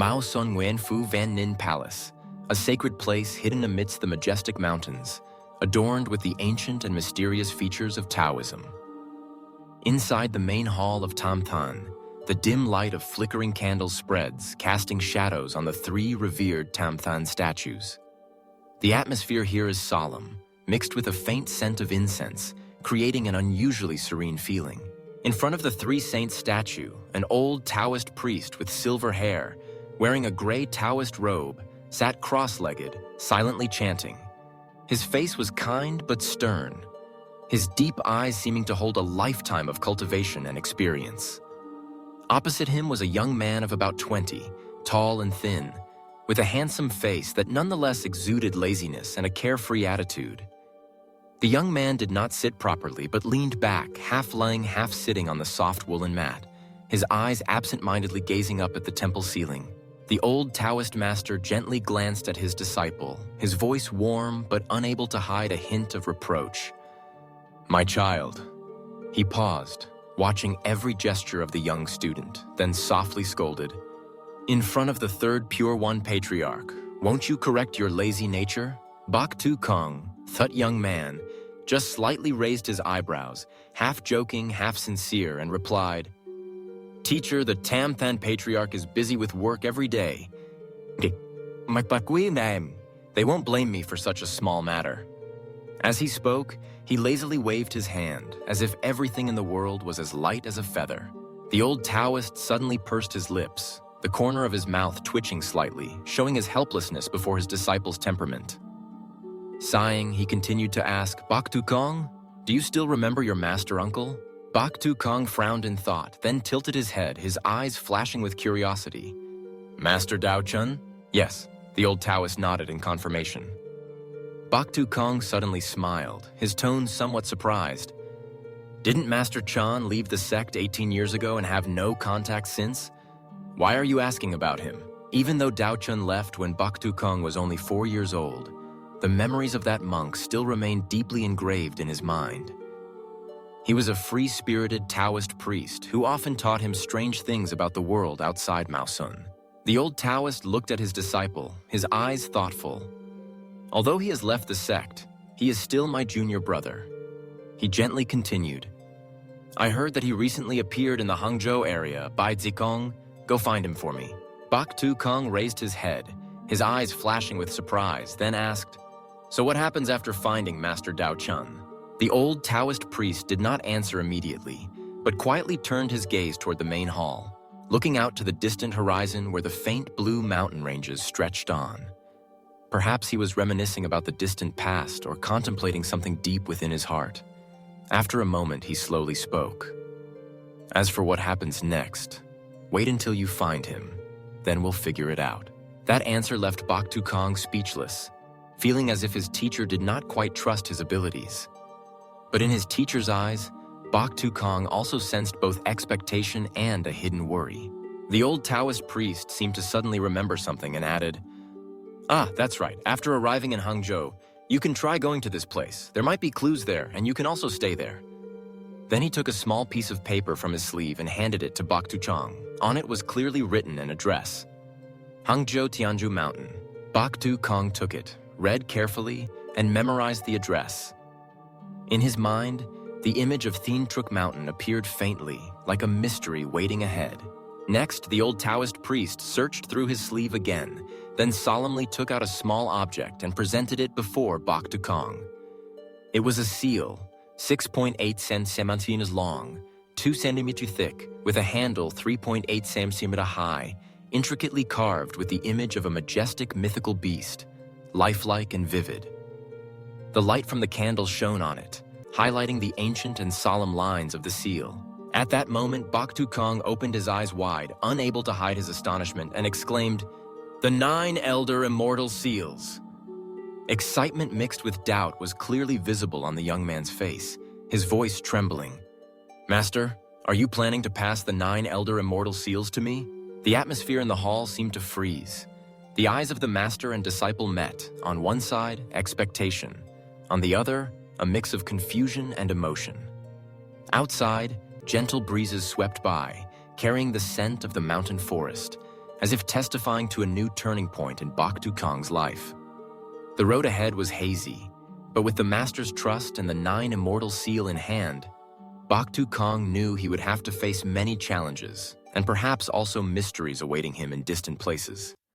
Mao Sun Wen Fu Van Nin Palace, a sacred place hidden amidst the majestic mountains, adorned with the ancient and mysterious features of Taoism. Inside the main hall of Tamthan, the dim light of flickering candles spreads, casting shadows on the three revered Tamthan statues. The atmosphere here is solemn, mixed with a faint scent of incense, creating an unusually serene feeling. In front of the three saints statue, an old Taoist priest with silver hair, wearing a gray Taoist robe, sat cross-legged, silently chanting. His face was kind but stern, his deep eyes seeming to hold a lifetime of cultivation and experience. Opposite him was a young man of about 20, tall and thin, with a handsome face that nonetheless exuded laziness and a carefree attitude. The young man did not sit properly, but leaned back, half lying, half sitting on the soft woolen mat, his eyes absent-mindedly gazing up at the temple ceiling. The old Taoist master gently glanced at his disciple, his voice warm but unable to hide a hint of reproach. "My child." He paused, watching every gesture of the young student, then softly scolded, "In front of the third Pure One Patriarch, won't you correct your lazy nature?" Bak Tu Kong, that young man, just slightly raised his eyebrows, half joking, half sincere, and replied, "Teacher, the Tamthan Patriarch is busy with work every day. They won't blame me for such a small matter." As he spoke, he lazily waved his hand, as if everything in the world was as light as a feather. The old Taoist suddenly pursed his lips, the corner of his mouth twitching slightly, showing his helplessness before his disciple's temperament. Sighing, he continued to ask, "Bak Tu Kong, do you still remember your master uncle?" Bak Tu Kong frowned in thought, then tilted his head, his eyes flashing with curiosity. "Master Dao Chun?" "Yes," the old Taoist nodded in confirmation. Bak Tu Kong suddenly smiled, his tone somewhat surprised. "Didn't Master Chan leave the sect 18 years ago and have no contact since? Why are you asking about him?" Even though Dao Chun left when Bak Tu Kong was only 4 years old, the memories of that monk still remained deeply engraved in his mind. He was a free-spirited Taoist priest who often taught him strange things about the world outside Mao Sun. The old Taoist looked at his disciple, his eyes thoughtful. "Although he has left the sect, he is still my junior brother." He gently continued, "I heard that he recently appeared in the Hangzhou area, Bai Zikong. Go find him for me." Bak Tu Kong raised his head, his eyes flashing with surprise, then asked, "So what happens after finding Master Dao Chun?" The old Taoist priest did not answer immediately, but quietly turned his gaze toward the main hall, looking out to the distant horizon where the faint blue mountain ranges stretched on. Perhaps he was reminiscing about the distant past or contemplating something deep within his heart. After a moment, he slowly spoke. "As for what happens next, wait until you find him, then we'll figure it out." That answer left Bak Tu Kong speechless, feeling as if his teacher did not quite trust his abilities. But in his teacher's eyes, Bak Tu Kong also sensed both expectation and a hidden worry. The old Taoist priest seemed to suddenly remember something and added, "Ah, that's right. After arriving in Hangzhou, you can try going to this place. There might be clues there, and you can also stay there." Then he took a small piece of paper from his sleeve and handed it to Bak Tu Kong. On it was clearly written an address. Hangzhou Tianzhu Mountain. Bak Tu Kong took it, read carefully, and memorized the address. In his mind, the image of Thien Truc Mountain appeared faintly, like a mystery waiting ahead. Next, the old Taoist priest searched through his sleeve again, then solemnly took out a small object and presented it before Bak Tu Kong. It was a seal, 6.8 centimeters long, 2 centimeters thick, with a handle 3.8 centimeters high, intricately carved with the image of a majestic mythical beast, lifelike and vivid. The light from the candle shone on it, highlighting the ancient and solemn lines of the seal. At that moment, Bak Tu Kong opened his eyes wide, unable to hide his astonishment, and exclaimed, "The 9 elder immortal seals!" Excitement mixed with doubt was clearly visible on the young man's face, his voice trembling. "Master, are you planning to pass the 9 elder immortal seals to me?" The atmosphere in the hall seemed to freeze. The eyes of the master and disciple met, on one side, expectation, on the other, a mix of confusion and emotion. Outside, gentle breezes swept by, carrying the scent of the mountain forest, as if testifying to a new turning point in Bak Kong's life. The road ahead was hazy, but with the master's trust and the 9 Immortal seal in hand, Bak Kong knew he would have to face many challenges and perhaps also mysteries awaiting him in distant places.